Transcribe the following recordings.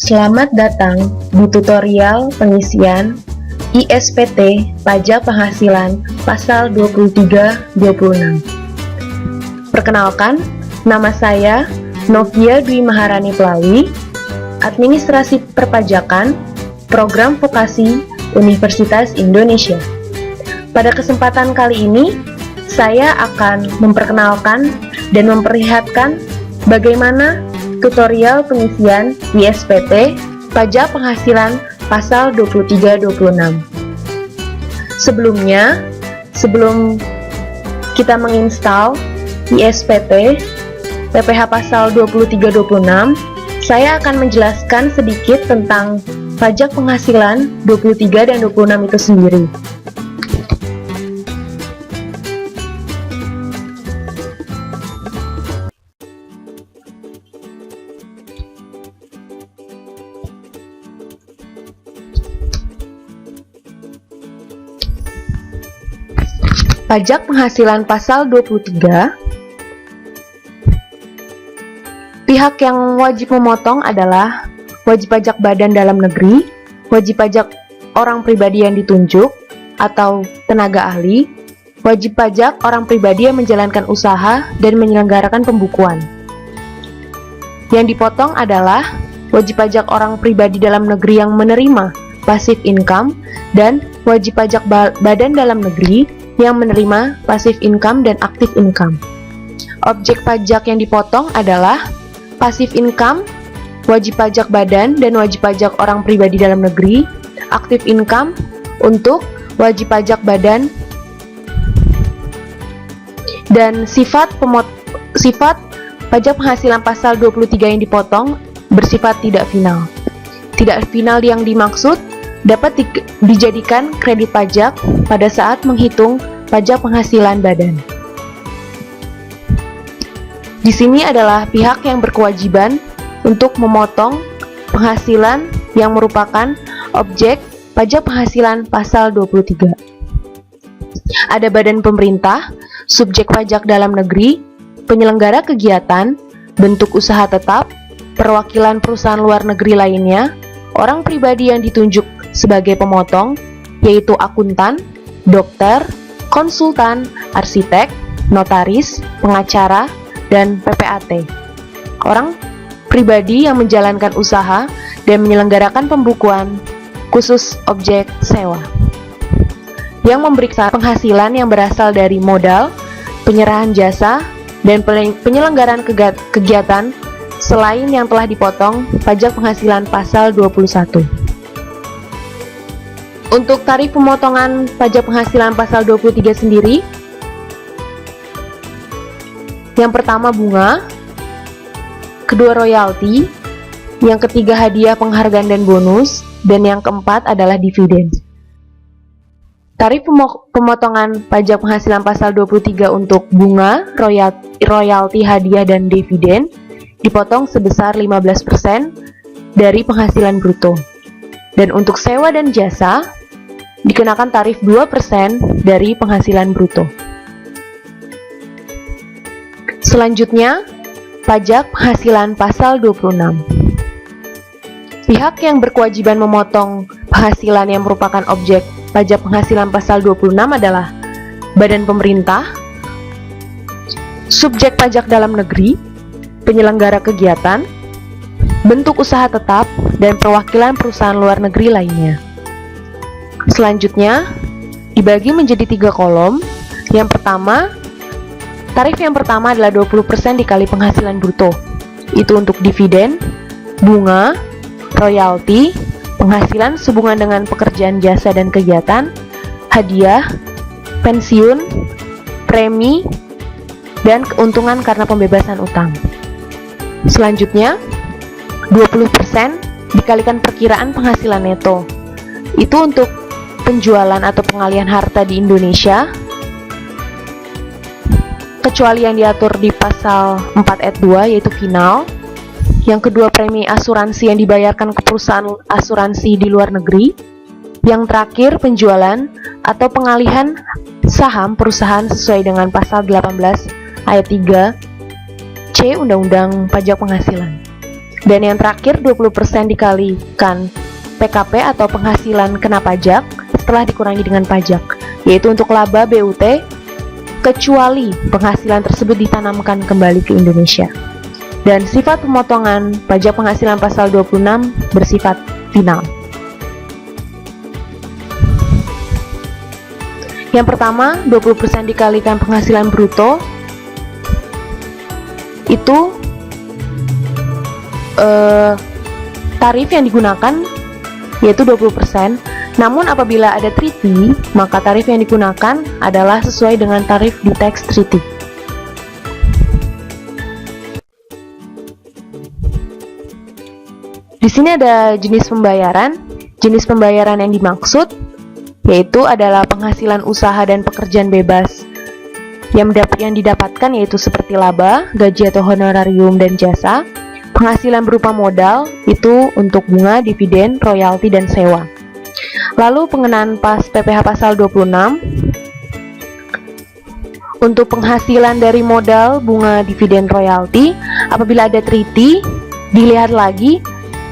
Selamat datang di tutorial pengisian ISPT Pajak Penghasilan Pasal 23-26. Perkenalkan, nama saya Novia Dwi Maharani Pelawi, Administrasi Perpajakan, Program Vokasi Universitas Indonesia. Pada kesempatan kali ini, saya akan memperkenalkan dan memperlihatkan bagaimana tutorial pengisian ISPT Pajak Penghasilan Pasal 23-26. Sebelum kita menginstal ISPT PPH Pasal 23-26, saya akan menjelaskan sedikit tentang pajak penghasilan 23 dan 26 itu sendiri. Pajak penghasilan pasal 23, pihak yang wajib memotong adalah wajib pajak badan dalam negeri, wajib pajak orang pribadi yang ditunjuk atau tenaga ahli, wajib pajak orang pribadi yang menjalankan usaha dan menyelenggarakan pembukuan. Yang dipotong adalah wajib pajak orang pribadi dalam negeri yang menerima passive income dan wajib pajak badan dalam negeri yang menerima passive income dan active income. Objek pajak yang dipotong adalah passive income, wajib pajak badan dan wajib pajak orang pribadi dalam negeri, active income untuk wajib pajak badan, dan sifat pajak penghasilan pasal 23 yang dipotong bersifat tidak final. Tidak final yang dimaksud dapat dijadikan kredit pajak pada saat menghitung pajak penghasilan badan. Di sini adalah pihak yang berkewajiban untuk memotong penghasilan yang merupakan objek pajak penghasilan pasal 23. Ada badan pemerintah, subjek pajak dalam negeri, penyelenggara kegiatan, bentuk usaha tetap, perwakilan perusahaan luar negeri lainnya, orang pribadi yang ditunjuk sebagai pemotong, yaitu akuntan, dokter, konsultan, arsitek, notaris, pengacara, dan PPAT. Orang pribadi yang menjalankan usaha dan menyelenggarakan pembukuan khusus objek sewa. Yang memeriksa penghasilan yang berasal dari modal, penyerahan jasa, dan penyelenggaraan kegiatan selain yang telah dipotong pajak penghasilan pasal 21. Untuk tarif pemotongan pajak penghasilan pasal 23 sendiri, yang pertama bunga, kedua royalti, yang ketiga hadiah penghargaan dan bonus, dan yang keempat adalah dividen. Tarif pemotongan pajak penghasilan pasal 23 untuk bunga, royalti, hadiah, dan dividen dipotong sebesar 15% dari penghasilan bruto. Dan untuk sewa dan jasa dikenakan tarif 2% dari penghasilan bruto. Selanjutnya, pajak penghasilan pasal 26. Pihak yang berkewajiban memotong penghasilan yang merupakan objek pajak penghasilan pasal 26 adalah badan pemerintah, subjek pajak dalam negeri, penyelenggara kegiatan, bentuk usaha tetap, dan perwakilan perusahaan luar negeri lainnya. Selanjutnya, dibagi menjadi 3 kolom. Yang pertama, tarif yang pertama adalah 20% dikali penghasilan bruto. Itu untuk dividen, bunga, royalti, penghasilan sehubungan dengan pekerjaan jasa dan kegiatan, hadiah, pensiun, premi, dan keuntungan karena pembebasan utang. Selanjutnya, 20% dikalikan perkiraan penghasilan neto. Itu untuk penjualan atau pengalihan harta di Indonesia, kecuali yang diatur di pasal 4 ayat 2 yaitu final. Yang kedua, premi asuransi yang dibayarkan ke perusahaan asuransi di luar negeri. Yang terakhir, penjualan atau pengalihan saham perusahaan sesuai dengan pasal 18 ayat 3 C Undang-Undang Pajak Penghasilan. Dan yang terakhir 20% dikalikan PKP atau penghasilan kena pajak setelah dikurangi dengan pajak, yaitu untuk laba BUT kecuali penghasilan tersebut ditanamkan kembali ke Indonesia. Dan sifat pemotongan pajak penghasilan pasal 26 bersifat final. Yang pertama, 20% dikalikan penghasilan bruto itu tarif yang digunakan yaitu 20%. Namun apabila ada treaty, maka tarif yang digunakan adalah sesuai dengan tarif di teks treaty. Di sini ada jenis pembayaran. Jenis pembayaran yang dimaksud yaitu adalah penghasilan usaha dan pekerjaan bebas yang didapatkan, yaitu seperti laba, gaji atau honorarium dan jasa. Penghasilan berupa modal itu untuk bunga, dividen, royalti, dan sewa. Lalu pengenaan pas PPh pasal 26 untuk penghasilan dari modal, bunga, dividen, royalti. Apabila ada treaty, dilihat lagi.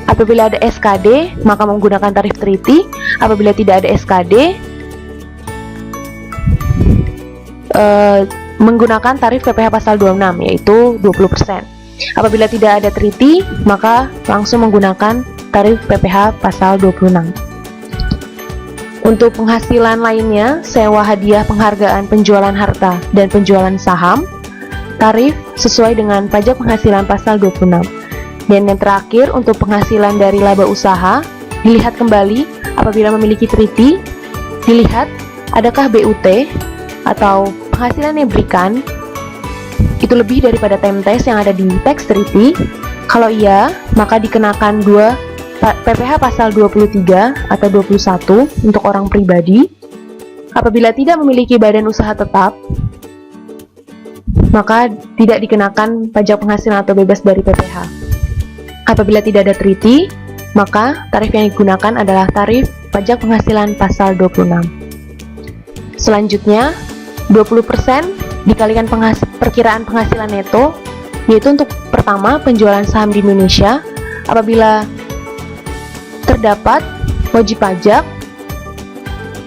Apabila ada SKD, maka menggunakan tarif treaty. Apabila tidak ada SKD, menggunakan tarif PPh pasal 26, yaitu 20%. Apabila tidak ada treaty, maka langsung menggunakan tarif PPh pasal 26. Untuk penghasilan lainnya, sewa, hadiah, penghargaan, penjualan harta, dan penjualan saham, tarif sesuai dengan pajak penghasilan pasal 26. Dan yang terakhir, untuk penghasilan dari laba usaha, dilihat kembali apabila memiliki treaty, dilihat adakah BUT atau penghasilan yang diberikan itu lebih daripada time test yang ada di teks treaty. Kalau iya, maka dikenakan 2 PPh pasal 23 atau 21 untuk orang pribadi. Apabila tidak memiliki badan usaha tetap, maka tidak dikenakan pajak penghasilan atau bebas dari PPh. Apabila tidak ada treaty, maka tarif yang digunakan adalah tarif pajak penghasilan pasal 26. Selanjutnya, 20% dikalikan perkiraan penghasilan neto, yaitu untuk pertama penjualan saham di Indonesia. Apabila terdapat wajib pajak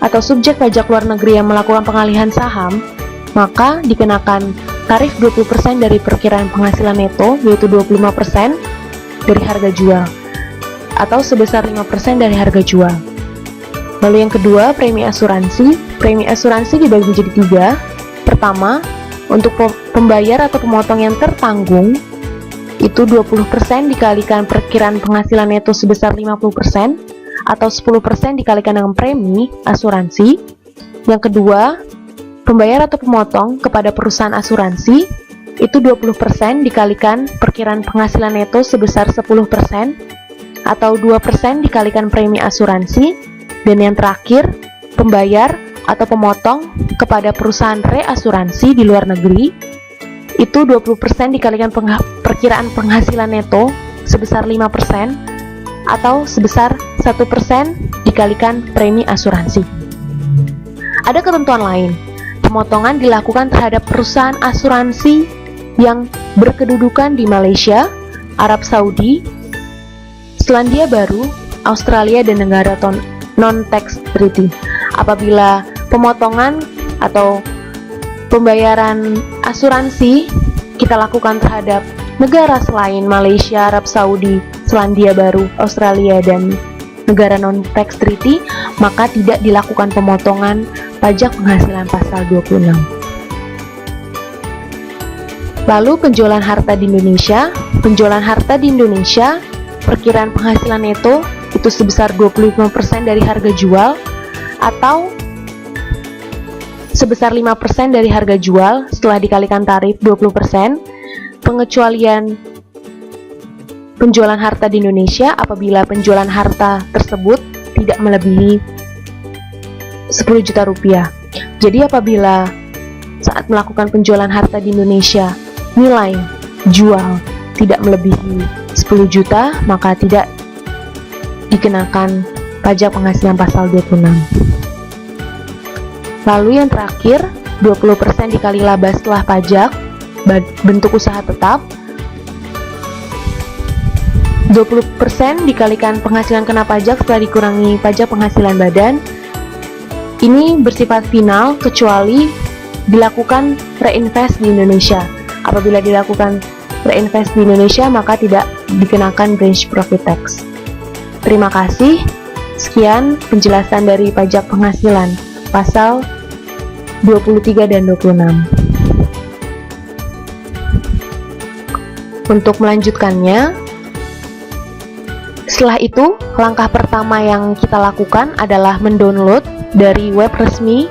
atau subjek pajak luar negeri yang melakukan pengalihan saham, maka dikenakan tarif 20% dari perkiraan penghasilan neto, yaitu 25% dari harga jual atau sebesar 5% dari harga jual. Lalu yang kedua, premi asuransi. Premi asuransi dibagi menjadi 3. Pertama, untuk pembayar atau pemotong yang tertanggung, itu 20% dikalikan perkiraan penghasilan neto sebesar 50%, atau 10% dikalikan dengan premi asuransi. Yang kedua, pembayar atau pemotong kepada perusahaan asuransi, itu 20% dikalikan perkiraan penghasilan neto sebesar 10%, atau 2% dikalikan premi asuransi. Dan yang terakhir, pembayar atau pemotong kepada perusahaan reasuransi di luar negeri, itu 20% dikalikan perkiraan penghasilan neto sebesar 5%, atau sebesar 1% dikalikan premi asuransi. Ada ketentuan lain. Pemotongan dilakukan terhadap perusahaan asuransi yang berkedudukan di Malaysia, Arab Saudi, Selandia Baru, Australia, dan negara non-tax treaty. Apabila pemotongan atau pembayaran asuransi kita lakukan terhadap negara selain Malaysia, Arab Saudi, Selandia Baru, Australia, dan negara non-tax treaty, maka tidak dilakukan pemotongan pajak penghasilan pasal 26. Lalu penjualan harta di Indonesia. Penjualan harta di Indonesia, perkiraan penghasilan neto itu sebesar 25% dari harga jual, atau sebesar 5% dari harga jual setelah dikalikan tarif 20%. Pengecualian penjualan harta di Indonesia apabila penjualan harta tersebut tidak melebihi 10 juta rupiah. Jadi apabila saat melakukan penjualan harta di Indonesia nilai jual tidak melebihi 10 juta, maka tidak dikenakan pajak penghasilan pasal 26. Lalu yang terakhir, 20% dikali laba setelah pajak bentuk usaha tetap, 20% dikalikan penghasilan kena pajak setelah dikurangi pajak penghasilan badan. Ini bersifat final kecuali dilakukan reinvest di Indonesia. Apabila dilakukan reinvest di Indonesia, maka tidak dikenakan branch profit tax. Terima kasih. Sekian penjelasan dari pajak penghasilan pasal 23 dan 26. Untuk melanjutkannya, setelah itu, langkah pertama yang kita lakukan adalah mendownload dari web resmi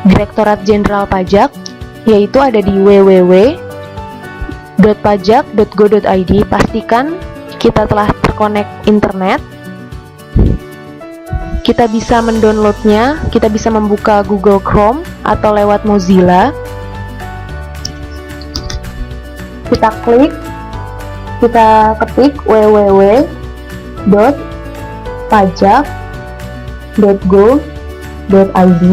Direktorat Jenderal Pajak, yaitu ada di www.pajak.go.id. Pastikan kita telah terkonek internet. Kita bisa mendownloadnya, kita bisa membuka Google Chrome atau lewat Mozilla. Kita klik, kita ketik www.pajak.go.id.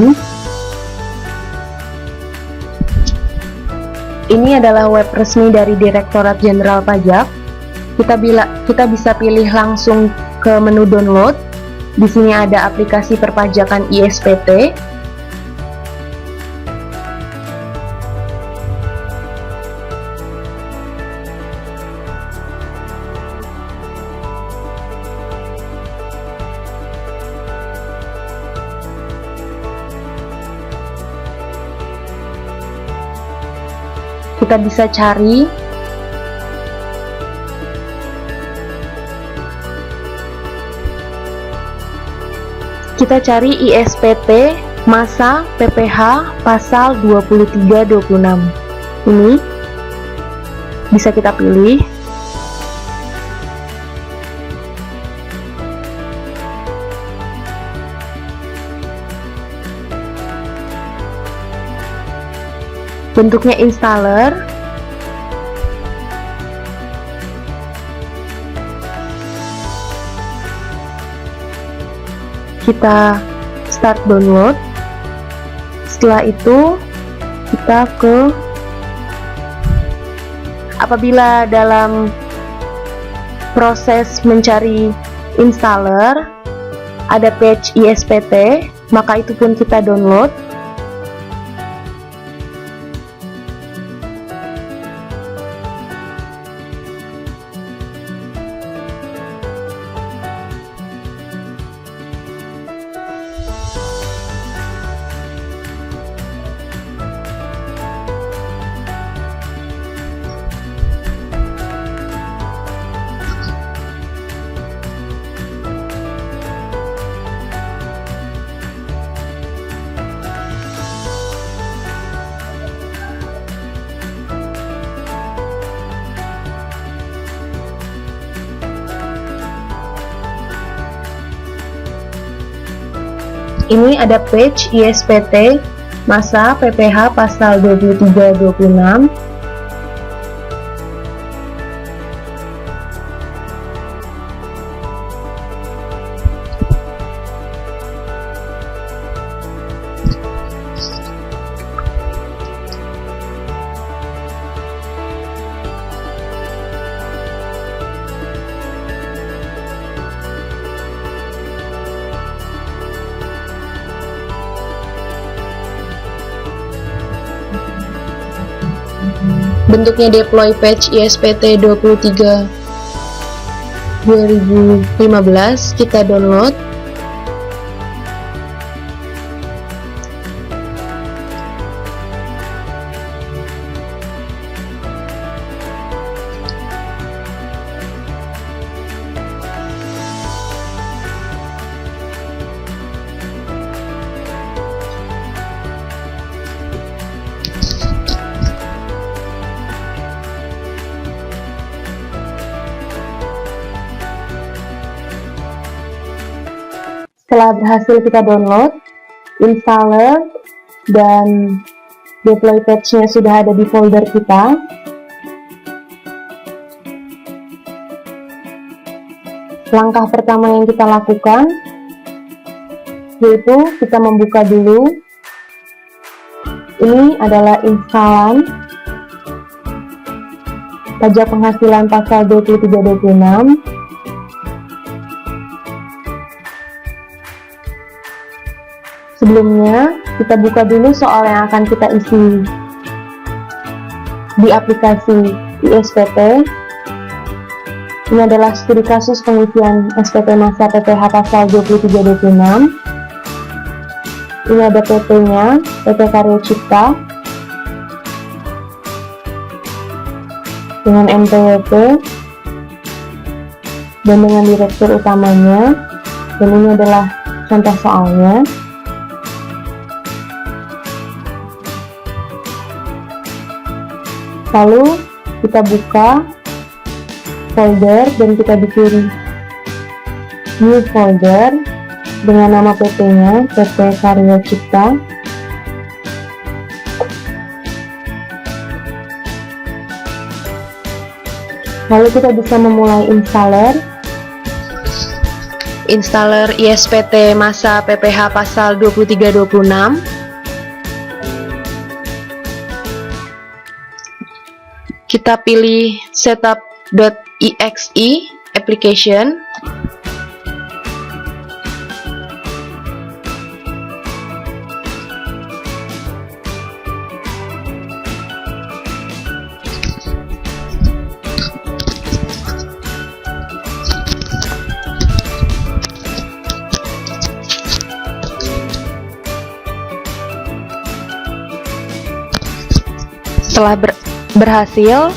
Ini adalah web resmi dari Direktorat Jenderal Pajak. Kita bisa pilih langsung ke menu download. Di sini ada aplikasi perpajakan ISPT. Kita bisa cari ISPT masa PPh pasal 23-26. Ini bisa kita pilih. Bentuknya installer. Kita start download. Setelah itu kita apabila dalam proses mencari installer ada page ISPT, maka itu pun kita download. Ini ada page ISPT masa PPh pasal 23-26. Bentuknya deploy patch ISPT 23 2015. Kita download. Setelah berhasil kita download, installer dan deploy patch-nya sudah ada di folder kita. Langkah pertama yang kita lakukan yaitu kita membuka dulu. Ini adalah instalan pajak penghasilan pasal 23-26. Sebelumnya, kita buka dulu soal yang akan kita isi di aplikasi ISPT. Ini adalah studi kasus pengisian SPT masa PPH pasal 2326. Ini ada PT-nya, PT Karya Cipta, dengan NPWP, dan dengan direktur utamanya. Dan ini adalah contoh soalnya. Lalu kita buka folder dan kita bikin new folder dengan nama PT-nya, PT Karya Cipta. Lalu kita bisa memulai installer ISPT masa PPH pasal 2326. Kita pilih setup.exe application. Setelah berhasil,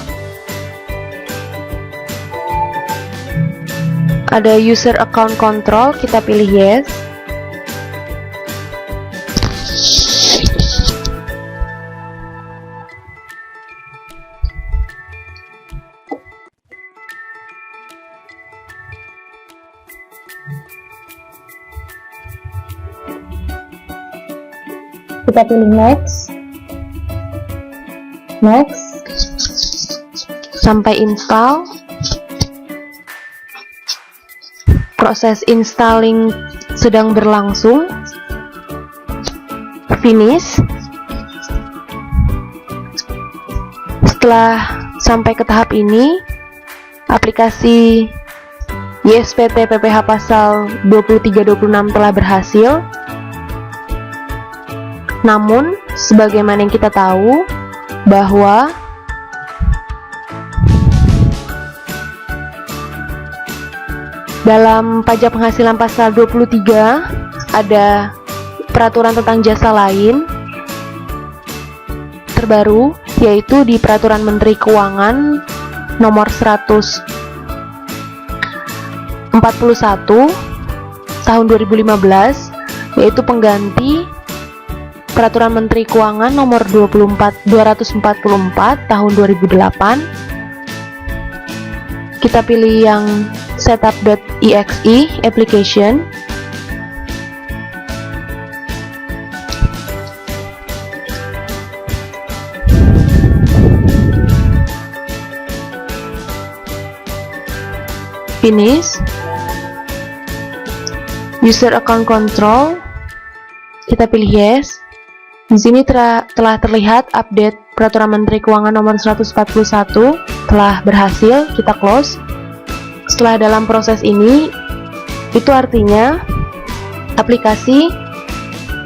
ada user account control, kita pilih yes. Kita pilih next. Sampai install. Proses installing sedang berlangsung. Finish. Setelah sampai ke tahap ini, aplikasi ISPT PPH pasal 2326 telah berhasil. Namun, sebagaimana yang kita tahu, bahwa dalam pajak penghasilan pasal 23 ada peraturan tentang jasa lain terbaru, yaitu di Peraturan Menteri Keuangan nomor 141 tahun 2015, yaitu pengganti Peraturan Menteri Keuangan nomor 244 tahun 2008. Kita pilih yang setup.exe application. Finish. User account control, kita pilih yes. Di sini telah terlihat update Peraturan Menteri Keuangan nomor 141 telah berhasil, kita close. Setelah dalam proses ini, itu artinya aplikasi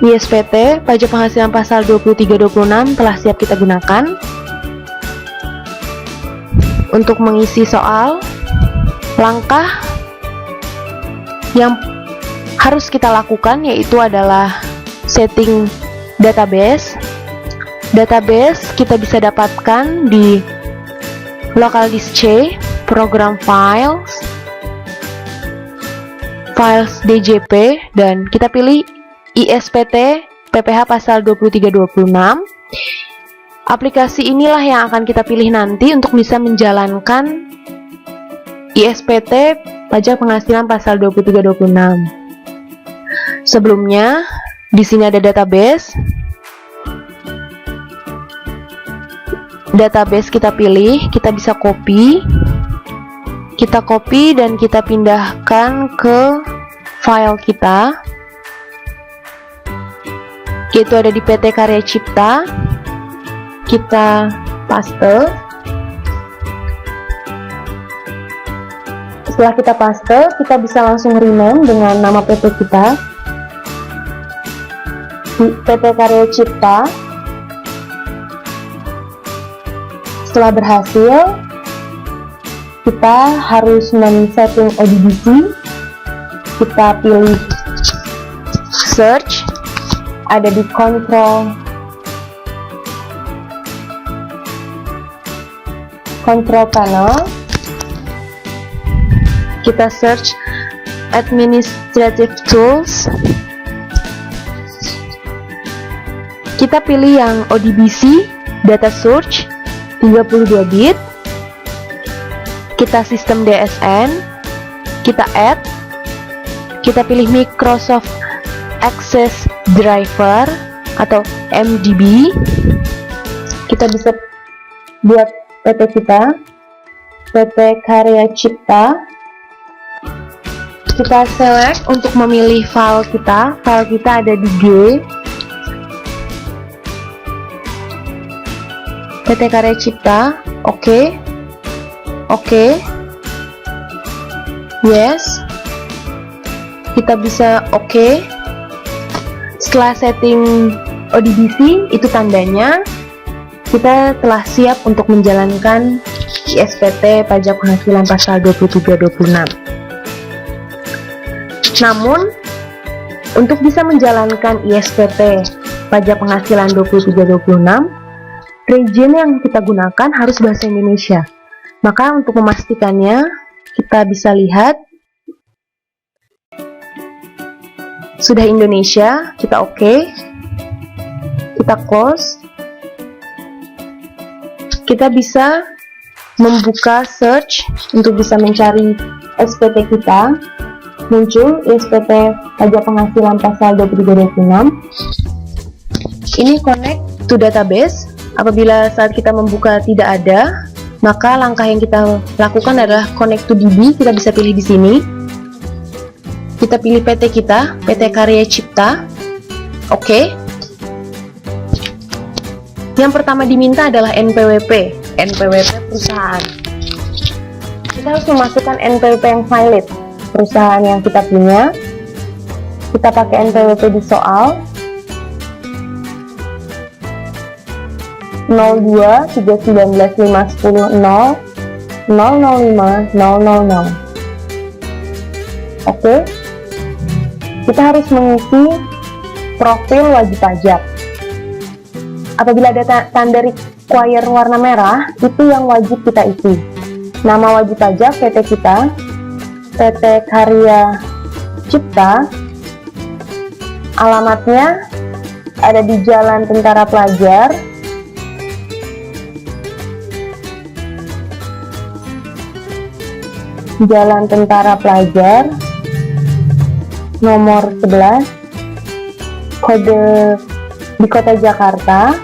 ISPT pajak penghasilan pasal 2326 telah siap kita gunakan. Untuk mengisi soal, langkah yang harus kita lakukan yaitu adalah setting database. Database kita bisa dapatkan di local disk C, program files DJP, dan kita pilih ISPT PPH pasal 2326. Aplikasi inilah yang akan kita pilih nanti untuk bisa menjalankan ISPT pajak penghasilan pasal 2326. Sebelumnya, di sini ada database. Database kita pilih, kita bisa copy. Kita copy dan kita pindahkan ke file kita, yaitu ada di PT Karya Cipta. Kita paste. Setelah kita paste, kita bisa langsung rename dengan nama PT kita. PT Karya Cipta. Setelah berhasil, kita harus men-setting ODBC. Kita pilih search, ada di control panel. Kita search administrative tools. Kita pilih yang ODBC data search 32 bit. Kita sistem DSN, kita add, kita pilih Microsoft Access Driver atau MDB. Kita bisa buat PT kita, PT Karya Cipta. Kita select untuk memilih file kita. File kita ada di G. PT Karya Cipta, oke. Yes. Kita bisa oke. Setelah setting ODBC, itu tandanya kita telah siap untuk menjalankan ISPT pajak penghasilan pasal 23-26. Namun, untuk bisa menjalankan ISPT pajak penghasilan 23-26, region yang kita gunakan harus bahasa Indonesia. Maka untuk memastikannya, kita bisa lihat sudah Indonesia, kita oke. Kita close. Kita bisa membuka search untuk bisa mencari SPT kita. Muncul SPT pajak penghasilan pasal 23-26. Ini connect to database. Apabila saat kita membuka tidak ada, maka langkah yang kita lakukan adalah connect to DB. Kita bisa pilih di sini. Kita pilih PT kita, PT Karya Cipta. Oke. Yang pertama diminta adalah NPWP perusahaan. Kita harus memasukkan NPWP yang valid, perusahaan yang kita punya. Kita pakai NPWP di soal 02 319 510 0 005 000. Oke. Kita harus mengisi profil wajib pajak. Apabila ada tanda require warna merah, itu yang wajib kita isi. Nama wajib pajak PT kita, PT Karya Cipta. Alamatnya ada di Jalan Tentara Pelajar, Jalan Tentara Pelajar, nomor 11, kode di Kota Jakarta.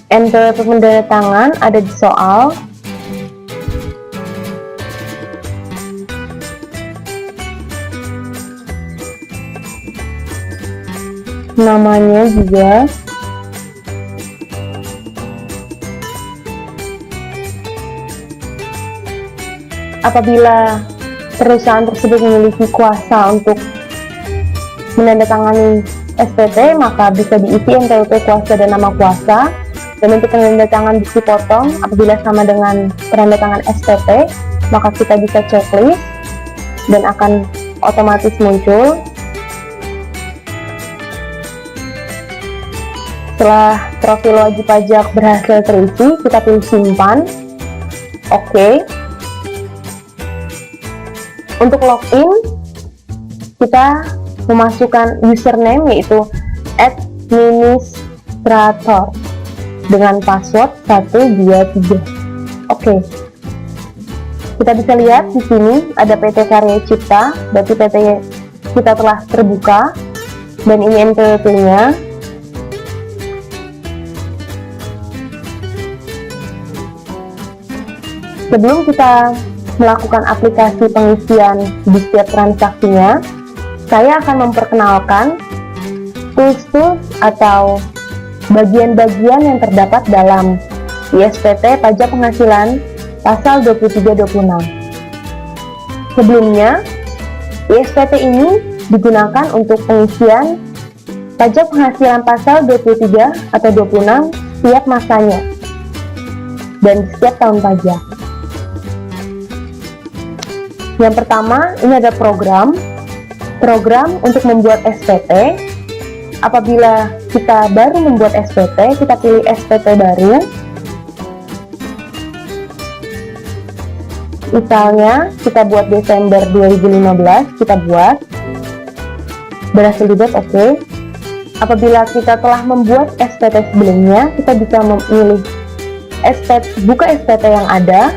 NPWP pendatangan ada di soal. Namanya juga. Apabila perusahaan tersebut memiliki kuasa untuk menandatangani SPT, maka bisa diisi NPWP kuasa dan nama kuasa. Dan untuk penandatangan bukti potong, apabila sama dengan penandatangan SPT, maka kita bisa checklist dan akan otomatis muncul. Setelah profil wajib pajak berhasil terisi, kita pilih simpan. Oke. Untuk login, kita memasukkan username yaitu administrator dengan password 123. Oke. Kita bisa lihat di sini ada PT Karya Cipta, berarti PT kita telah terbuka dan ini NPWP-nya. Sebelum kita melakukan aplikasi pengisian di setiap transaksinya, saya akan memperkenalkan tools-tools atau bagian-bagian yang terdapat dalam ISPT Pajak Penghasilan pasal 23-26. Sebelumnya, ISPT ini digunakan untuk pengisian pajak penghasilan pasal 23 atau 26 setiap masanya dan setiap tahun pajak. Yang pertama, ini ada program untuk membuat SPT. Apabila kita baru membuat SPT, kita pilih SPT baru. Misalnya, kita buat Desember 2015, kita buat. Berhasil dibuat, oke. Apabila kita telah membuat SPT sebelumnya, kita bisa memilih buka SPT yang ada.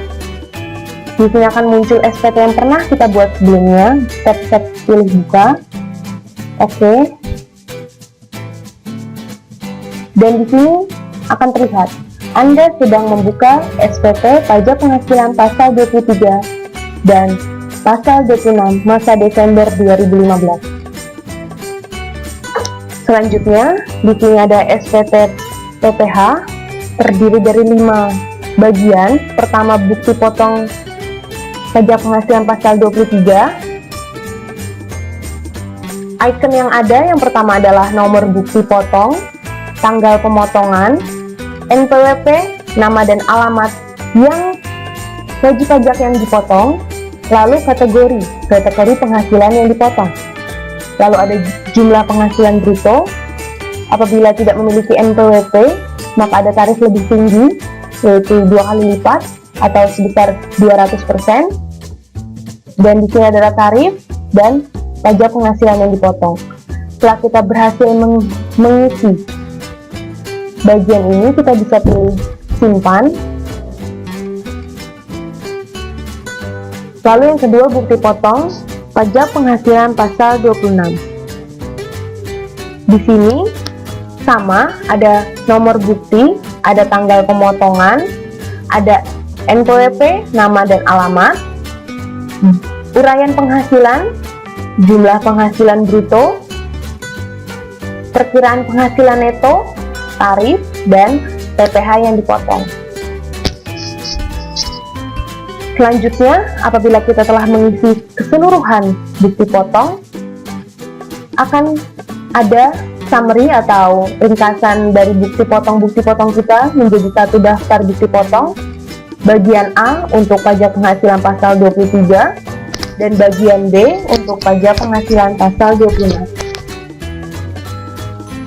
Di sini akan muncul SPT yang pernah kita buat sebelumnya. Step-step pilih buka. Oke. Dan di sini akan terlihat Anda sedang membuka SPT Pajak Penghasilan pasal 23 dan pasal 26 masa Desember 2015. Selanjutnya, di sini ada SPT PPH terdiri dari 5 bagian. Pertama, bukti potong pajak penghasilan pasal 23. Icon yang ada yang pertama adalah nomor bukti potong, tanggal pemotongan, NPWP, nama dan alamat yang wajib pajak yang dipotong, lalu kategori penghasilan yang dipotong. Lalu ada jumlah penghasilan bruto. Apabila tidak memiliki NPWP, maka ada tarif lebih tinggi, yaitu 2 kali lipat atau sebesar 200%. Dan di sini adalah tarif dan pajak penghasilan yang dipotong. Setelah kita berhasil mengisi bagian ini, kita bisa pilih simpan. Lalu yang kedua, bukti potong pajak penghasilan pasal 26. Di sini sama, ada nomor bukti, ada tanggal pemotongan, ada NPWP, nama dan alamat, uraian penghasilan, jumlah penghasilan bruto, perkiraan penghasilan neto, tarif, dan PPh yang dipotong. Selanjutnya, apabila kita telah mengisi keseluruhan bukti potong, akan ada summary atau ringkasan dari bukti potong kita menjadi satu daftar bukti potong. Bagian A untuk pajak penghasilan pasal 23 dan bagian B untuk pajak penghasilan pasal 26.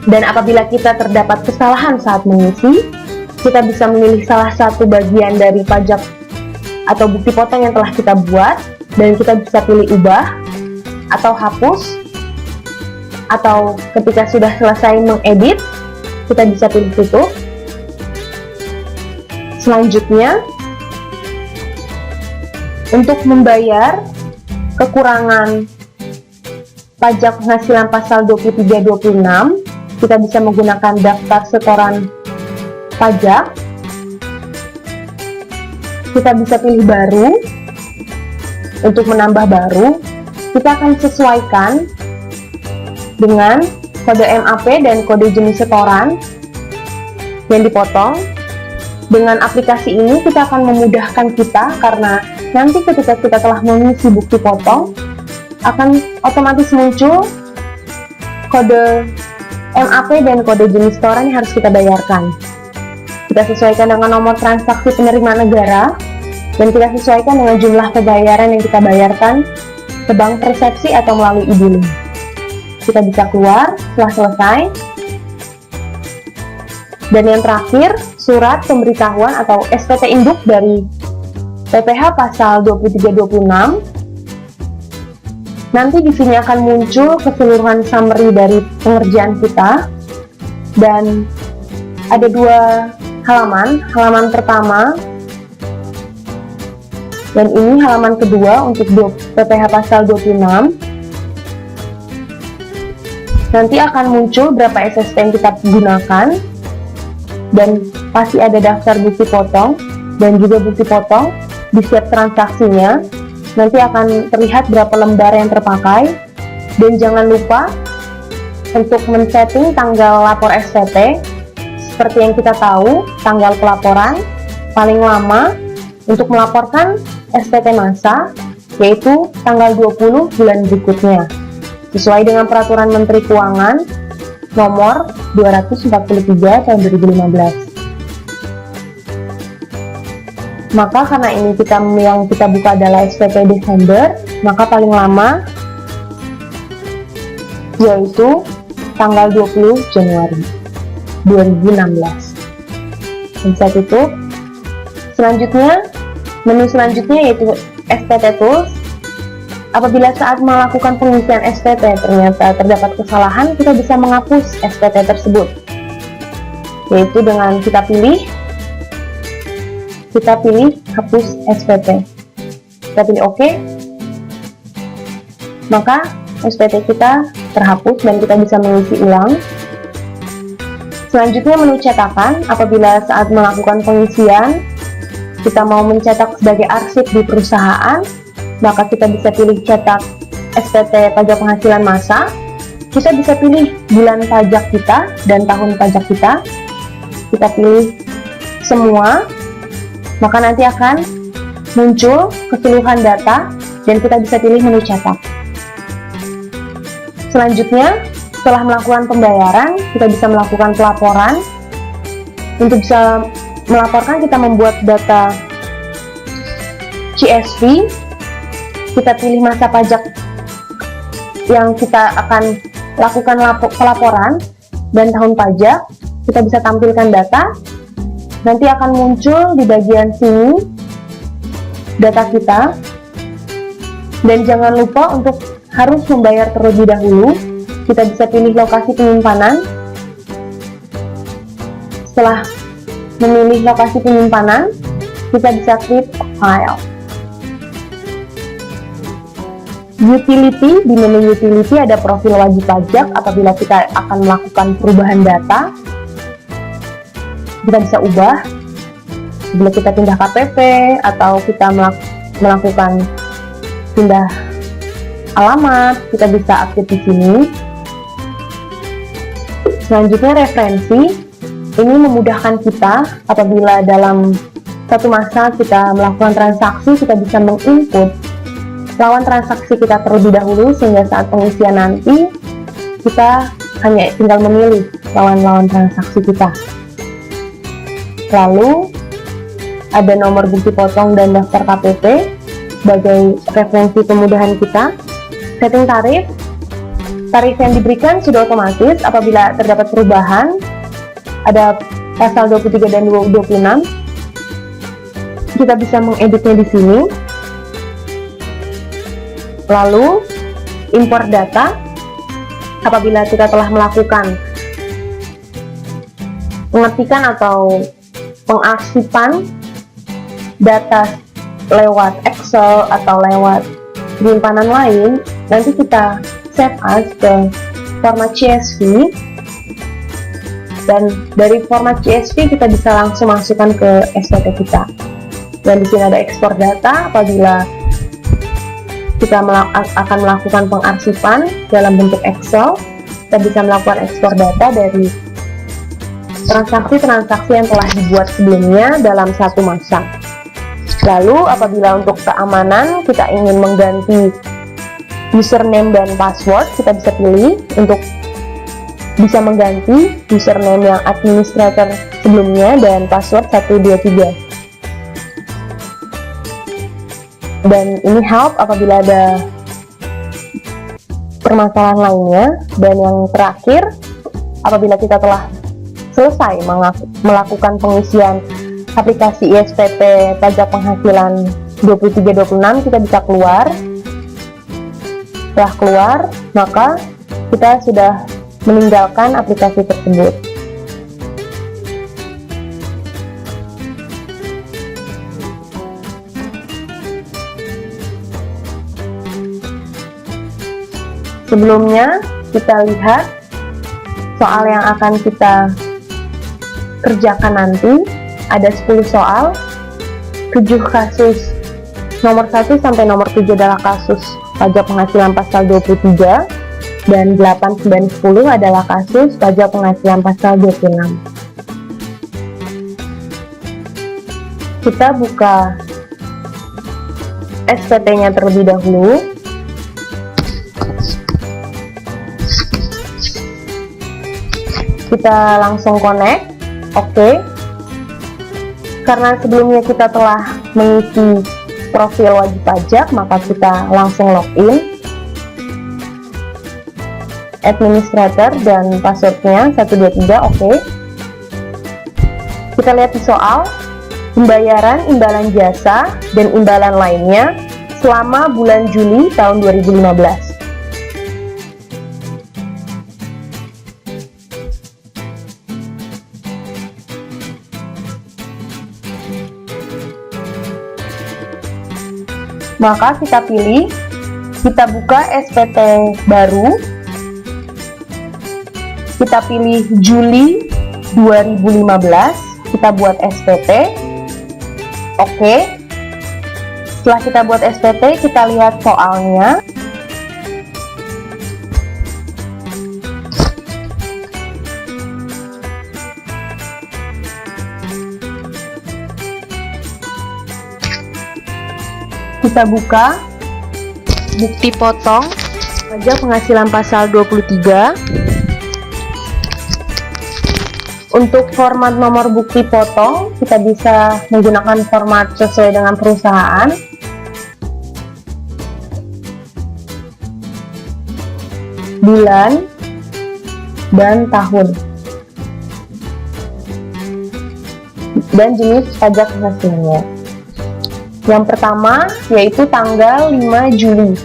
Dan apabila kita terdapat kesalahan saat mengisi, kita bisa memilih salah satu bagian dari pajak atau bukti potong yang telah kita buat, dan kita bisa pilih ubah atau hapus, atau ketika sudah selesai mengedit, kita bisa pilih tutup. Selanjutnya, untuk membayar kekurangan pajak penghasilan pasal 23-26, kita bisa menggunakan daftar setoran pajak. Kita bisa pilih baru. Untuk menambah baru, kita akan sesuaikan dengan kode MAP dan kode jenis setoran yang dipotong. Dengan aplikasi ini kita akan memudahkan kita, karena nanti ketika kita telah mengisi bukti potong, akan otomatis muncul kode MAP dan kode jenis setoran yang harus kita bayarkan. Kita sesuaikan dengan nomor transaksi penerima negara, dan kita sesuaikan dengan jumlah pembayaran yang kita bayarkan ke bank persepsi atau melalui e-billing. Kita bisa keluar setelah selesai. Dan yang terakhir, surat pemberitahuan atau SPT induk dari PPh pasal 23-26. Nanti di sini akan muncul keseluruhan summary dari pengerjaan kita, dan ada 2 halaman. Halaman pertama dan ini halaman kedua untuk PPh pasal 26. Nanti akan muncul berapa SST yang kita gunakan, dan pasti ada daftar bukti potong dan juga bukti potong di setiap transaksinya. Nanti akan terlihat berapa lembar yang terpakai, Dan jangan lupa untuk men-setting tanggal lapor SPT. Seperti yang kita tahu, tanggal pelaporan paling lama untuk melaporkan SPT masa yaitu tanggal 20 bulan berikutnya, sesuai dengan Peraturan Menteri Keuangan nomor 243 tahun 2015. Maka karena ini yang kita buka adalah SPT Desember, maka paling lama yaitu tanggal 20 Januari 2016. Bisa tutup. Selanjutnya, menu selanjutnya yaitu SPT Tools. Apabila saat melakukan pengisian SPT ternyata terdapat kesalahan, kita bisa menghapus SPT tersebut, yaitu dengan kita pilih hapus SPT. Kita pilih OK, maka SPT kita terhapus dan kita bisa mengisi ulang. Selanjutnya menu cetakan. Apabila saat melakukan pengisian kita mau mencetak sebagai arsip di perusahaan, maka kita bisa pilih cetak SPT pajak penghasilan masa. Kita bisa pilih bulan pajak kita dan tahun pajak kita. Kita pilih semua, maka nanti akan muncul keseluruhan data dan kita bisa pilih menu cetak. Selanjutnya, setelah melakukan pembayaran, kita bisa melakukan pelaporan. Untuk bisa melaporkan, kita membuat data CSV. Kita pilih masa pajak yang kita akan lakukan pelaporan dan tahun pajak. Kita bisa tampilkan data. Nanti akan muncul di bagian sini data kita. Dan jangan lupa untuk harus membayar terlebih dahulu. Kita bisa pilih lokasi penyimpanan. Setelah memilih lokasi penyimpanan, kita bisa klik File. Utility. Di menu Utility ada profil wajib pajak. Apabila kita akan melakukan perubahan data, kita bisa ubah. Bila kita pindah KTP atau kita melakukan pindah alamat, kita bisa aktif di sini. Selanjutnya referensi. Ini memudahkan kita apabila dalam satu masa kita melakukan transaksi, kita bisa menginput lawan transaksi kita terlebih dahulu, sehingga saat pengisian nanti kita hanya tinggal memilih lawan transaksi kita. Lalu ada nomor bukti potong dan daftar KPP sebagai referensi kemudahan kita. Setting tarif. Tarif yang diberikan sudah otomatis. Apabila terdapat perubahan, ada pasal 23 dan 26. Kita bisa mengeditnya di sini. Lalu import data. Apabila kita telah melakukan pengetikan atau pengarsipan data lewat Excel atau lewat penyimpanan lain, nanti kita save as ke format CSV, dan dari format CSV kita bisa langsung masukkan ke SPT kita. Dan di sini ada ekspor data. Apabila kita akan melakukan pengarsipan dalam bentuk Excel, kita bisa melakukan ekspor data dari transaksi-transaksi yang telah dibuat sebelumnya dalam satu masa. Lalu apabila untuk keamanan kita ingin mengganti username dan password, kita bisa pilih untuk bisa mengganti username yang administrator sebelumnya dan password 123. Dan ini help apabila ada permasalahan lainnya. Dan yang terakhir, apabila kita telah selesai melakukan pengisian aplikasi ISPT pajak penghasilan 23-26, kita bisa keluar. Setelah keluar, maka kita sudah meninggalkan aplikasi tersebut. Sebelumnya, kita lihat soal yang akan kita kerjakan nanti. Ada 10 soal, 7 kasus. Nomor 1 sampai nomor 7 adalah kasus pajak penghasilan pasal 23. Dan 8, 9, 10 adalah kasus pajak penghasilan pasal 26. Kita buka SPT-nya terlebih dahulu. Kita langsung connect. Oke. Karena sebelumnya kita telah mengisi profil wajib pajak, maka kita langsung login. Administrator dan passwordnya 123. Oke. Kita lihat di soal pembayaran imbalan jasa dan imbalan lainnya selama bulan Juli tahun 2015. Maka kita pilih, kita buka SPT baru, kita pilih Juli 2015, kita buat SPT. Oke. Setelah kita buat SPT, kita lihat soalnya. Kita buka bukti potong pajak penghasilan pasal 23. Untuk format nomor bukti potong, kita bisa menggunakan format sesuai dengan perusahaan. Bulan dan tahun. Dan jenis pajak penghasilannya. Yang pertama yaitu tanggal 5 Juli.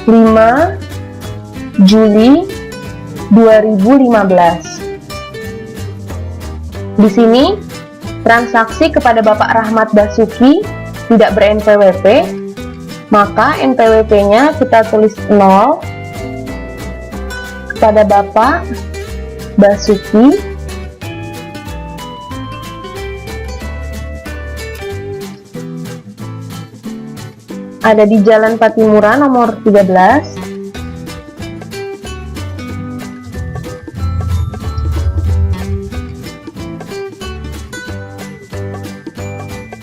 5 Juli 2015. Di sini transaksi kepada Bapak Rahmat Basuki tidak ber-NPWP, maka NPWP-nya kita tulis 0 kepada Bapak Basuki. Ada di Jalan Patimura nomor 13.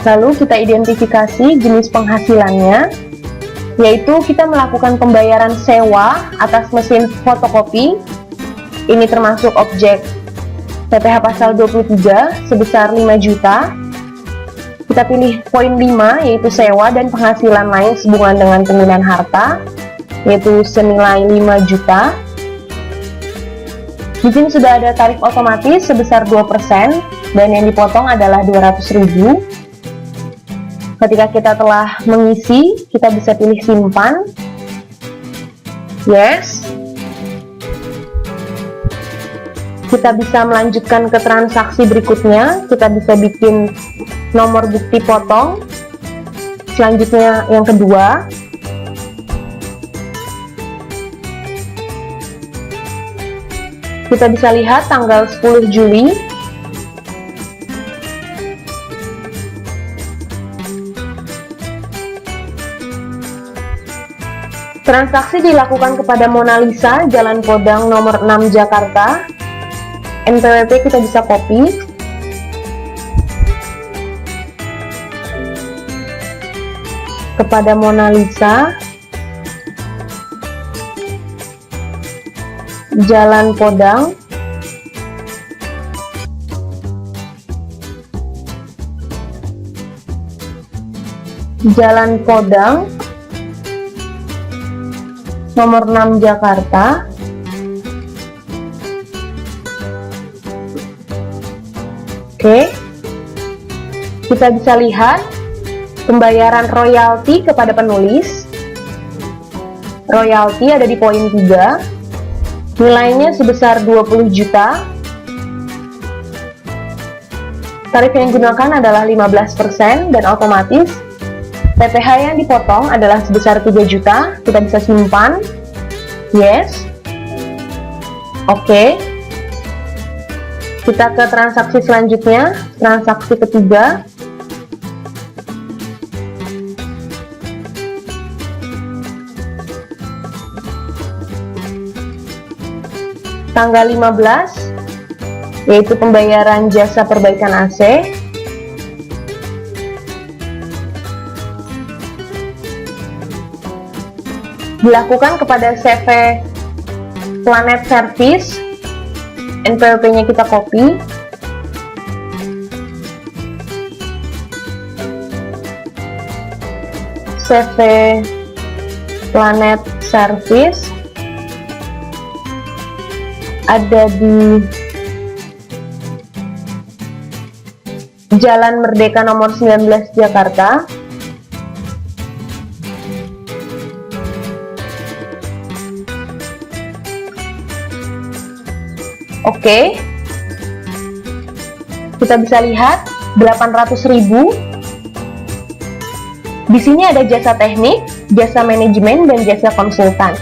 Lalu kita identifikasi jenis penghasilannya, yaitu kita melakukan pembayaran sewa atas mesin fotokopi. Ini termasuk objek PPh pasal 23 sebesar 5 juta. Kita pilih poin 5, yaitu sewa dan penghasilan lain sehubungan dengan penggunaan harta, yaitu senilai 5 juta. Di sini sudah ada tarif otomatis sebesar 2% dan yang dipotong adalah 200.000. Ketika kita telah mengisi, kita bisa pilih simpan. Yes. Kita bisa melanjutkan ke transaksi berikutnya. Kita bisa bikin nomor bukti potong. Selanjutnya yang kedua. Kita bisa lihat tanggal 10 Juli. Transaksi dilakukan kepada Mona Lisa, Jalan Podang nomor 6 Jakarta. NPWP kita bisa copy. Kepada Mona Lisa, Jalan Podang, Jalan Podang nomor 6 Jakarta. Oke. Kita bisa lihat pembayaran royalti kepada penulis. Royalti ada di poin 3. Nilainya sebesar 20 juta. Tarif yang digunakan adalah 15% dan otomatis. PPh yang dipotong adalah sebesar 3 juta. Kita bisa simpan. Yes. Oke. Kita ke transaksi selanjutnya, transaksi ketiga. Tanggal 15, yaitu pembayaran jasa perbaikan AC. Dilakukan kepada CV Planet Service, NPWP-nya kita copy. CV Planet Service ada di Jalan Merdeka nomor 19 Jakarta. Oke, kita bisa lihat 800.000. Di sini ada jasa teknik, jasa manajemen, dan jasa konsultan.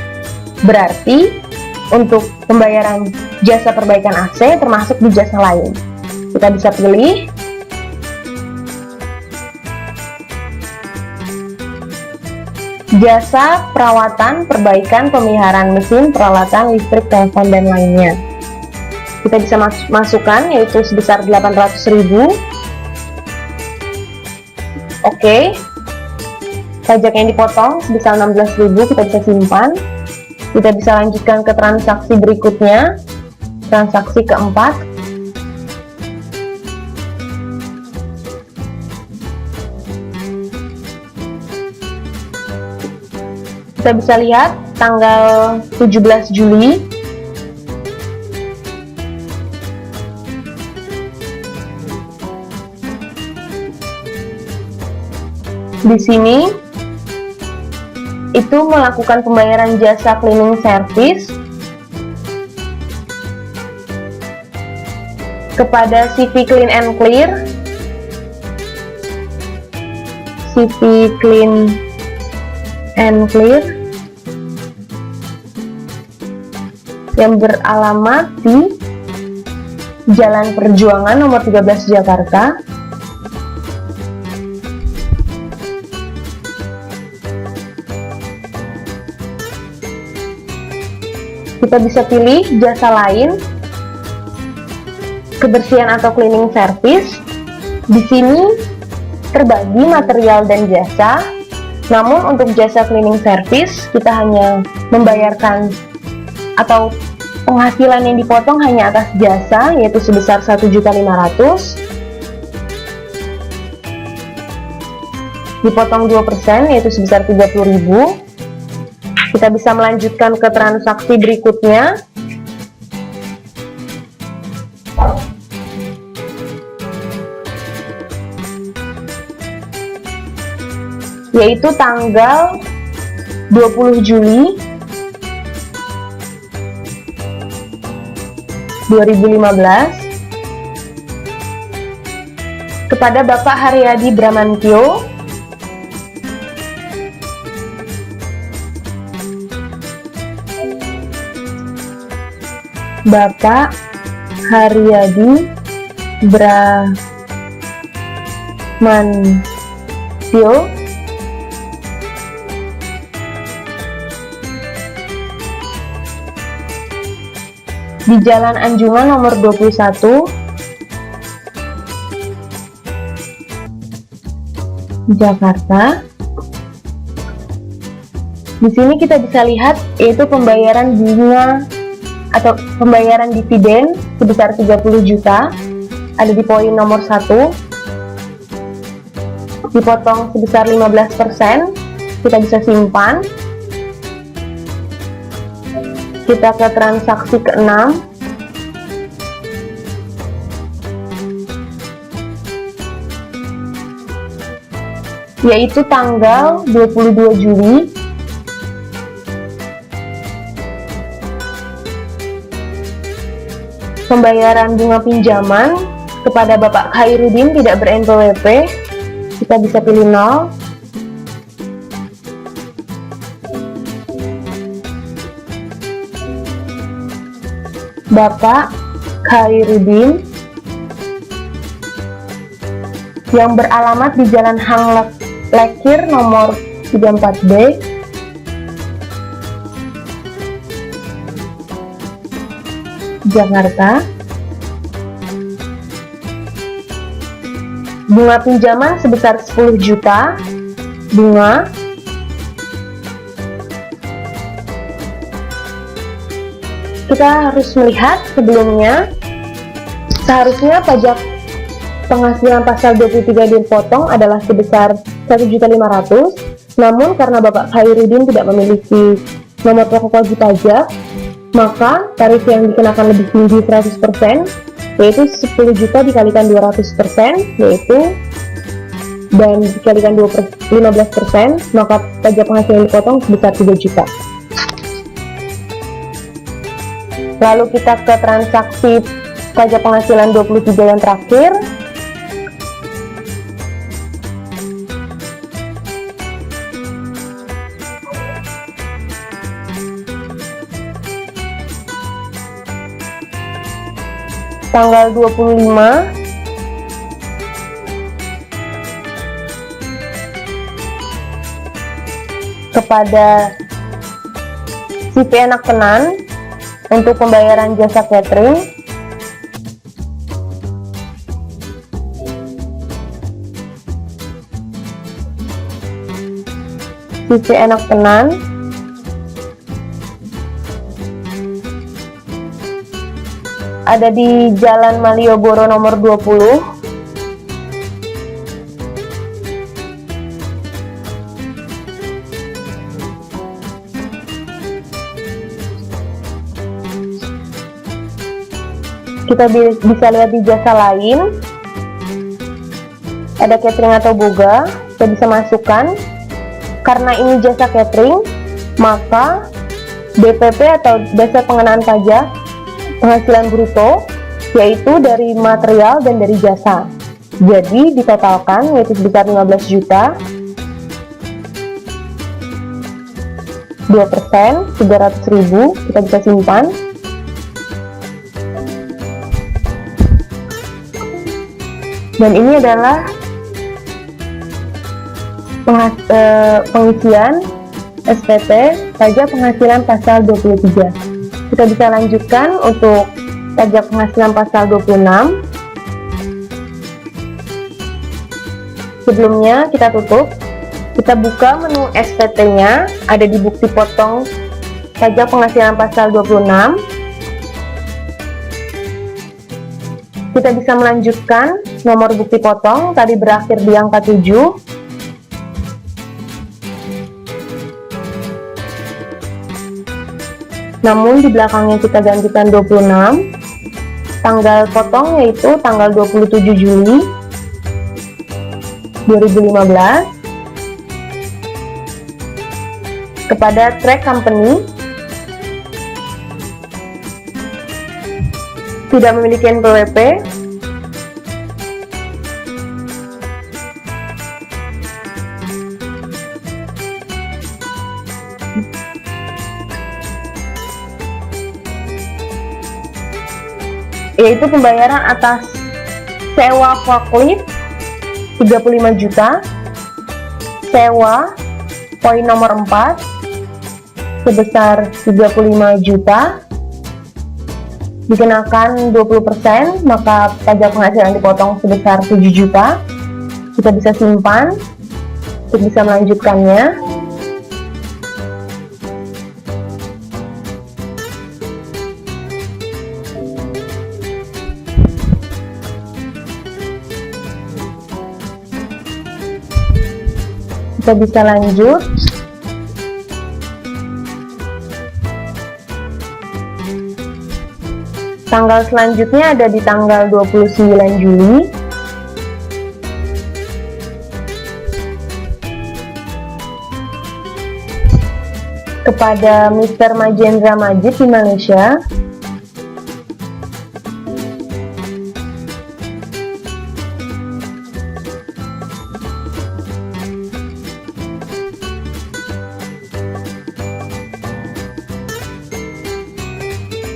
Berarti untuk pembayaran jasa perbaikan AC termasuk di jasa lain. Kita bisa pilih jasa perawatan, perbaikan, pemeliharaan mesin, peralatan listrik, telepon, dan lainnya. Kita bisa masukkan yaitu sebesar 800.000. Oke, pajak yang dipotong sebesar 16.000 kita bisa simpan. Kita bisa lanjutkan ke transaksi berikutnya, transaksi keempat. Kita bisa lihat tanggal 17 Juli. Di sini itu melakukan pembayaran jasa cleaning service kepada CV Clean and Clear, CV Clean and Clear yang beralamat di Jalan Perjuangan nomor 13 Jakarta. Kita bisa pilih jasa lain, kebersihan atau cleaning service. Di sini terbagi material dan jasa. Namun untuk jasa cleaning service kita hanya membayarkan atau penghasilan yang dipotong hanya atas jasa, yaitu sebesar 1.500.000. Dipotong 2% yaitu sebesar 30.000. Kita bisa melanjutkan ke transaksi berikutnya. Yaitu tanggal 20 Juli 2015 kepada Bapak Haryadi Bramantyo, Bapak Haryadi Bramantyo di Jalan Anjungan nomor 21 Jakarta. Di sini kita bisa lihat yaitu pembayaran bunga atau pembayaran dividen sebesar 30 juta ada di poin nomor 1, dipotong sebesar 15%. Kita bisa simpan. Kita ke transaksi ke-6, yaitu tanggal 22 Juli pembayaran bunga pinjaman kepada Bapak Khairuddin tidak ber-NPWP. Kita bisa pilih 0. Bapak Khairuddin yang beralamat di Jalan Hang Lekir nomor 34B. Jakarta. Bunga pinjaman sebesar 10 juta. Bunga. Kita harus melihat sebelumnya, seharusnya pajak penghasilan pasal 23 dipotong adalah sebesar 1.500.000. Namun karena Bapak Khairuddin tidak memiliki nomor pokok wajib pajak, maka tarif yang dikenakan lebih tinggi 100%, yaitu 10 juta dikalikan 200%, yaitu dan dikalikan 15%, maka pajak penghasilan dipotong sebesar 3 juta. Lalu kita ke transaksi pajak penghasilan 23 yang terakhir. Tanggal 25 kepada CV Enak Tenan untuk pembayaran jasa catering. CV Enak Tenan ada di Jalan Malioboro nomor 20. Kita bisa lihat di jasa lain, ada catering atau boga, kita bisa masukkan. Karena ini jasa catering, maka DPP atau dasar pengenaan pajak penghasilan bruto yaitu dari material dan dari jasa. Jadi ditotalkan yaitu sebesar 15 juta. 2%, 300.000, kita bisa simpan. Dan ini adalah pengisian SPT pajak penghasilan pasal 23. Kita bisa lanjutkan untuk pajak penghasilan pasal 26. Sebelumnya kita tutup, kita buka menu SPT-nya, ada di bukti potong pajak penghasilan pasal 26. Kita bisa melanjutkan nomor bukti potong, tadi berakhir di angka 7. Namun di belakangnya kita gantikan 26. Tanggal potong yaitu tanggal 27 Juli 2015 kepada track company tidak memiliki NPWP. Yaitu pembayaran atas sewa forklift 35 juta, sewa poin nomor 4 sebesar 35 juta, dikenakan 20%, maka pajak penghasilan dipotong sebesar 7 juta. Kita bisa simpan untuk bisa melanjutkannya. Kita bisa lanjut. Tanggal selanjutnya ada di tanggal 29 Juli. Kepada Mr. Majendra Majid di Malaysia.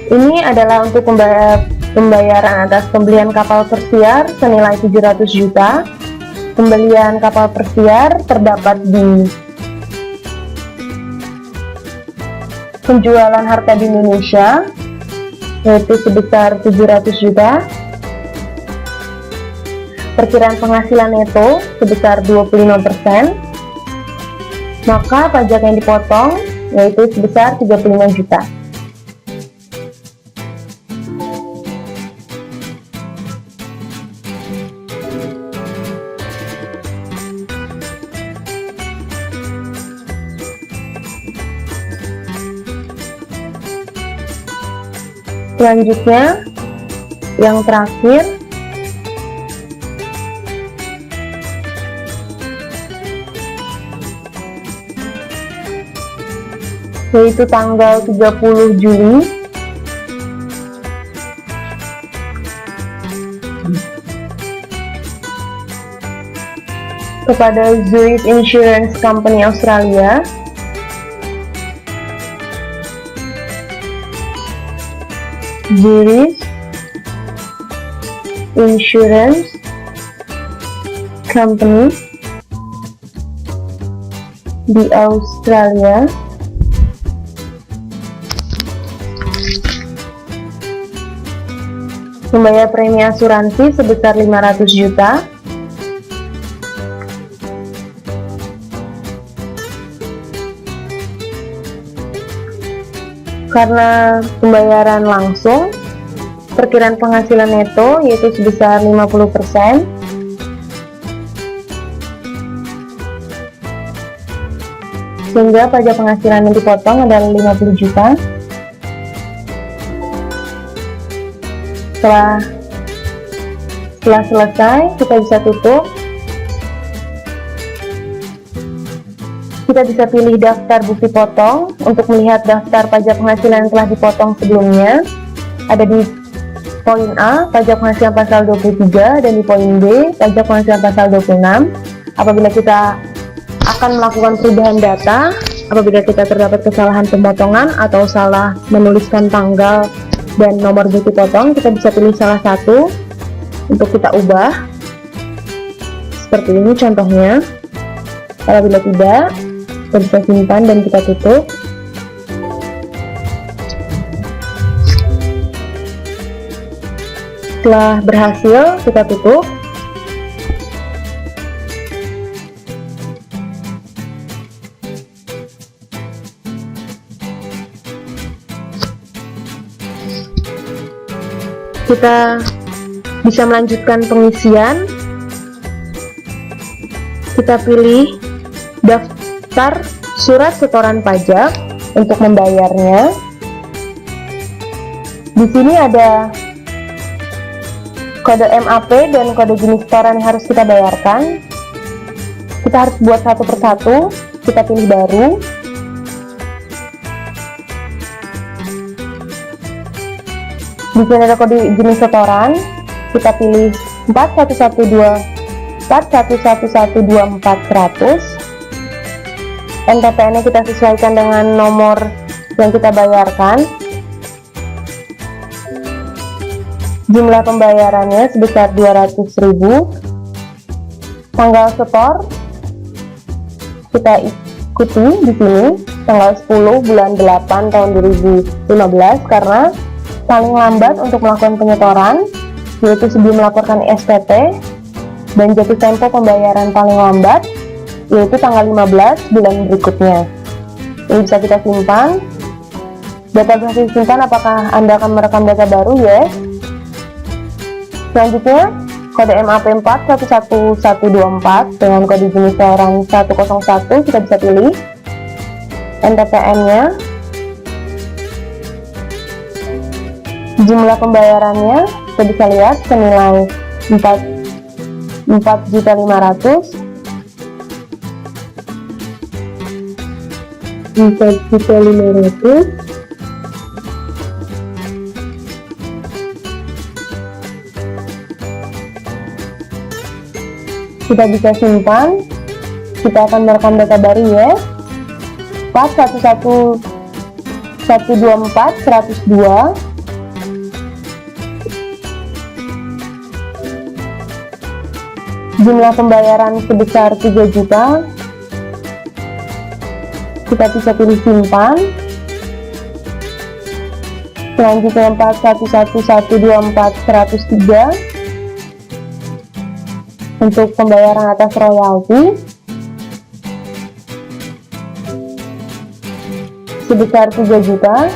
Ini adalah untuk pembayaran atas pembelian kapal persiar senilai 700 juta. Pembelian kapal persiar terdapat di penjualan harta di Indonesia yaitu sebesar 700 juta. Perkiraan penghasilan neto sebesar 25%, maka pajak yang dipotong yaitu sebesar 35 juta. Selanjutnya, yang terakhir, yaitu tanggal 30 Juli kepada Zurich Insurance Company Australia Zurich Insurance Company di Australia membayar premi asuransi sebesar 500 juta karena pembayaran langsung. Perkiraan penghasilan neto yaitu sebesar 50%, sehingga pajak penghasilan yang dipotong adalah 50 juta. Setelah selesai, kita bisa tutup. Kita bisa pilih daftar bukti potong untuk melihat daftar pajak penghasilan yang telah dipotong sebelumnya. Ada di poin A, pajak penghasilan pasal 23, dan di poin B, pajak penghasilan pasal 26. Apabila kita akan melakukan perubahan data, apabila kita terdapat kesalahan pemotongan atau salah menuliskan tanggal dan nomor bukti potong, kita bisa pilih salah satu untuk kita ubah. Seperti ini contohnya. Apabila tidak, kita bisa simpan dan kita tutup. Setelah berhasil, kita tutup. Kita bisa melanjutkan pengisian. Kita pilih daftar surat setoran pajak untuk membayarnya. Di sini ada kode MAP dan kode jenis setoran yang harus kita bayarkan. Kita harus buat satu persatu. Kita pilih baru. Di sini ada kode jenis setoran. Kita pilih 41112400. NPPN-nya kita sesuaikan dengan nomor yang kita bayarkan. Jumlah pembayarannya sebesar 200.000. Tanggal setor kita ikuti di sini tanggal 10 bulan 8 tahun 2015 karena paling lambat untuk melakukan penyetoran yaitu sebelum melaporkan SPT, dan jatuh tempo pembayaran paling lambat yaitu tanggal 15 bulan berikutnya. Ini bisa kita simpan. Data berhasil disimpan. Apakah Anda akan merekam data baru? Yes. Selanjutnya, kode MAP 411124 dengan kode jenis setoran 101 kita bisa pilih. NPPN-nya, jumlah pembayarannya kita bisa lihat senilai 4.500.000. 4.500.000. Kita bisa simpan. Kita akan merekam data baru ya. 411124.102. Jumlah pembayaran sebesar 3 juta. Kita bisa pilih simpan. Selanjutnya 411124 103 untuk pembayaran atas royalti sebesar 3 juta.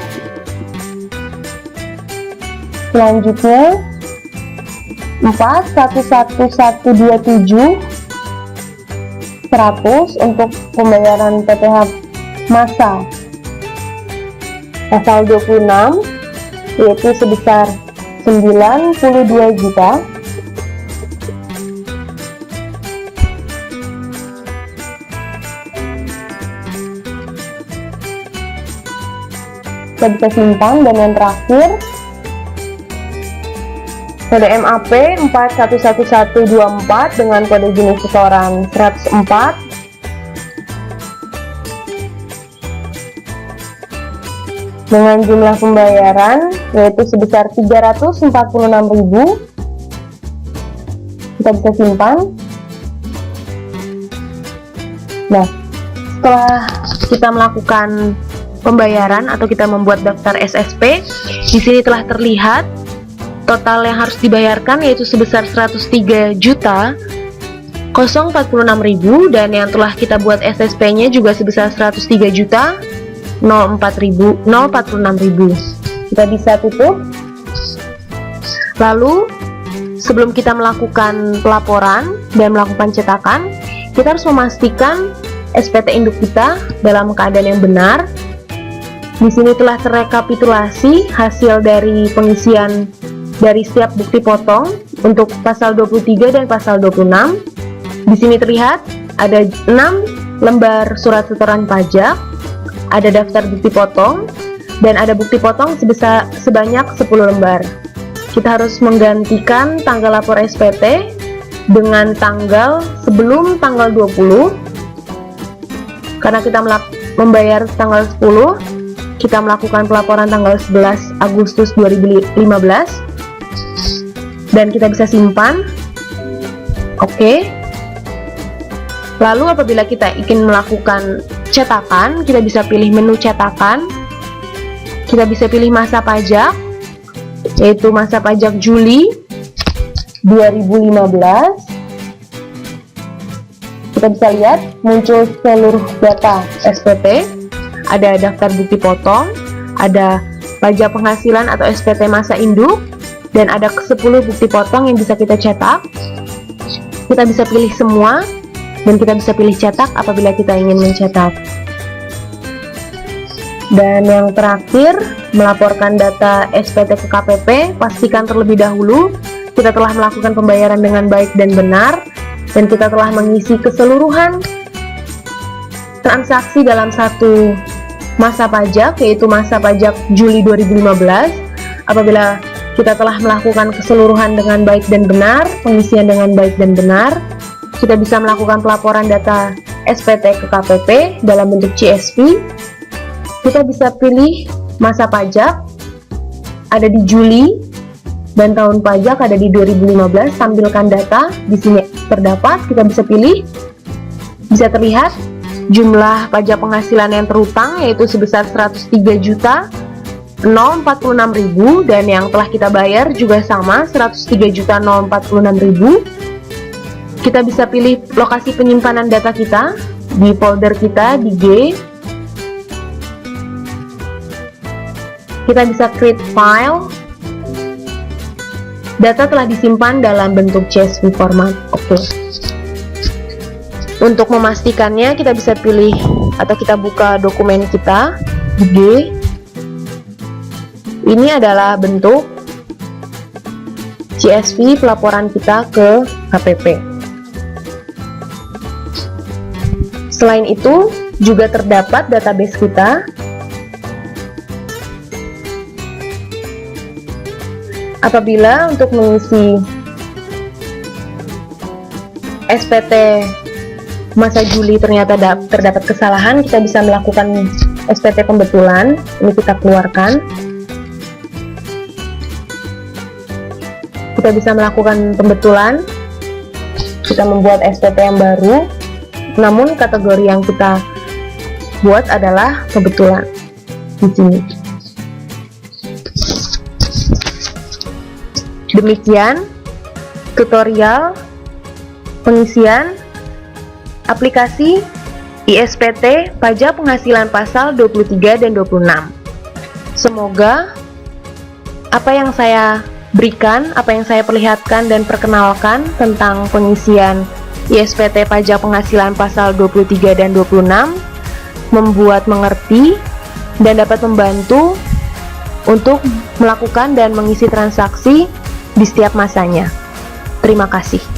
Selanjutnya 411127 100 untuk pembayaran PPh masa pasal 26 yaitu sebesar 92 juta. Kita bisa simpan. Dan yang terakhir kode MAP 411124 dengan kode jenis setoran 104 dengan jumlah pembayaran yaitu sebesar 346.000. Kita bisa simpan. Nah, setelah kita melakukan pembayaran atau kita membuat daftar SSP, di sini telah terlihat total yang harus dibayarkan yaitu sebesar 103.046.000 dan yang telah kita buat SSP-nya juga sebesar 103.046.000. Kita bisa tutup. Lalu sebelum kita melakukan pelaporan dan melakukan cetakan, kita harus memastikan SPT induk kita dalam keadaan yang benar. Di sini telah terrekapitulasi hasil dari pengisian dari setiap bukti potong untuk pasal 23 dan pasal 26. Di sini terlihat ada 6 lembar surat setoran pajak, ada daftar bukti potong, dan ada bukti potong sebanyak 10 lembar. Kita harus menggantikan tanggal lapor SPT dengan tanggal sebelum tanggal 20. Karena kita membayar tanggal 10, kita melakukan pelaporan tanggal 11 Agustus 2015 dan kita bisa simpan. Oke. Lalu apabila kita ingin melakukan cetakan, kita bisa pilih menu cetakan. Kita bisa pilih masa pajak, yaitu masa pajak Juli 2015. Kita bisa lihat muncul seluruh data SPT. Ada daftar bukti potong, ada pajak penghasilan atau SPT masa induk, dan ada 10 bukti potong yang bisa kita cetak. Kita bisa pilih semua dan kita bisa pilih cetak apabila kita ingin mencetak. Dan yang terakhir, melaporkan data SPT ke KPP. Pastikan terlebih dahulu kita telah melakukan pembayaran dengan baik dan benar, dan kita telah mengisi keseluruhan transaksi dalam satu masa pajak, yaitu masa pajak Juli 2015. Apabila kita telah melakukan keseluruhan dengan baik dan benar, pengisian dengan baik dan benar, kita bisa melakukan pelaporan data SPT ke KPP dalam bentuk CSV. Kita bisa pilih masa pajak ada di Juli dan tahun pajak ada di 2015. Tampilkan data di sini terdapat. Kita bisa pilih. Bisa terlihat jumlah pajak penghasilan yang terutang yaitu sebesar 103.046.000 dan yang telah kita bayar juga sama 103.046.000. Kita bisa pilih lokasi penyimpanan data kita di folder kita di G. Kita bisa create file. Data telah disimpan dalam bentuk CSV format. Oke. Untuk memastikannya kita bisa pilih atau kita buka dokumen kita di G. Ini adalah bentuk CSV pelaporan kita ke KPP. Selain itu, juga terdapat database kita. Apabila untuk mengisi SPT masa Juli ternyata terdapat kesalahan, kita bisa melakukan SPT pembetulan. Ini kita keluarkan. Kita bisa melakukan pembetulan. Kita membuat SPT yang baru. Namun kategori yang kita buat adalah kebetulan di sini. Demikian tutorial pengisian aplikasi ISPT Pajak Penghasilan Pasal 23 dan 26. Semoga apa yang saya berikan, apa yang saya perlihatkan dan perkenalkan tentang pengisian ISPT Pajak Penghasilan Pasal 23 dan 26 membuat mengerti dan dapat membantu untuk melakukan dan mengisi transaksi di setiap masanya. Terima kasih.